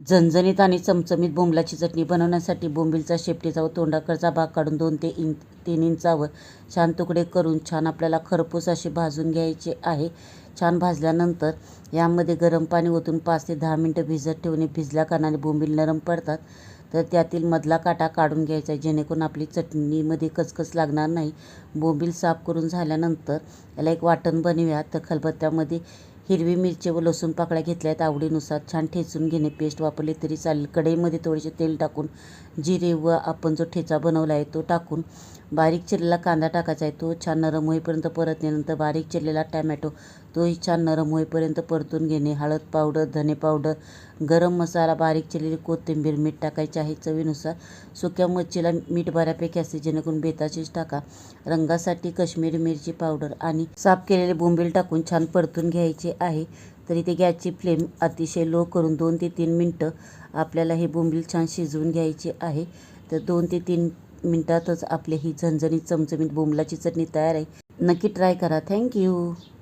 झणझणीत आणि चमचमीत बोंबलाची चटणी बनवण्यासाठी बोंबीलचा शेपटीचा व तोंडाकडचा भाग काढून 2 ते 3 इंचावर छान तुकडे करून छान आपल्याला खरपूस असे भाजून घ्यायचे आहे. छान भाजल्यानंतर यामध्ये गरम पाणी ओतून 5 ते 10 मिनटं भिजत ठेवणे. भिजल्या कारणाने बोंबील नरम पडतात, तर त्यातील मधला काटा काढून घ्यायचा आहे, जेणेकरून आपली चटणीमध्ये कचकच लागणार नाही. बोंबील साफ करून झाल्यानंतर याला एक वाटण बनवूया. तर खलबत्त्यामध्ये हिरवी मिरची व लसूण पाकळ्या घेतल्या आहेत आवडीनुसार. छान ठेचून घेणे. पेस्ट वापरली तरी चालेल. कढईमध्ये थोडेसे तेल टाकून जिरे व आपण जो ठेचा बनवला आहे तो टाकून बारीक चिरलेला कांदा टाकायचा आहे. तो छान नरम होईपर्यंत परतल्यानंतर बारीक चिरलेला टॅमॅटो तोही छान नरम होईपर्यंत परतून घेणे. हळद पावडर, धने पावडर, गरम मसाला, बारीक चिरलेली कोथिंबीर, मीठ टाकायचे आहे चवीनुसार. सुक्या मच्छीला मीठ बऱ्यापैकी असते, जेणेकरून बेताचीच टाका. रंगासाठी काश्मीरी मिरची पावडर आणि साफ केलेले बोंबील टाकून छान परतून घ्यायचे आहे. तर इथे गॅसची फ्लेम अतिशय लो करून 2 ते 3 मिनटं आपल्याला हे बोंबील छान शिजवून घ्यायचे आहे. तर 2 ते 3 मिनटातच आपली ही झणझणीत चमचमीत बोंबलाची चटणी तयार आहे. नक्की ट्राय करा. थँक्यू.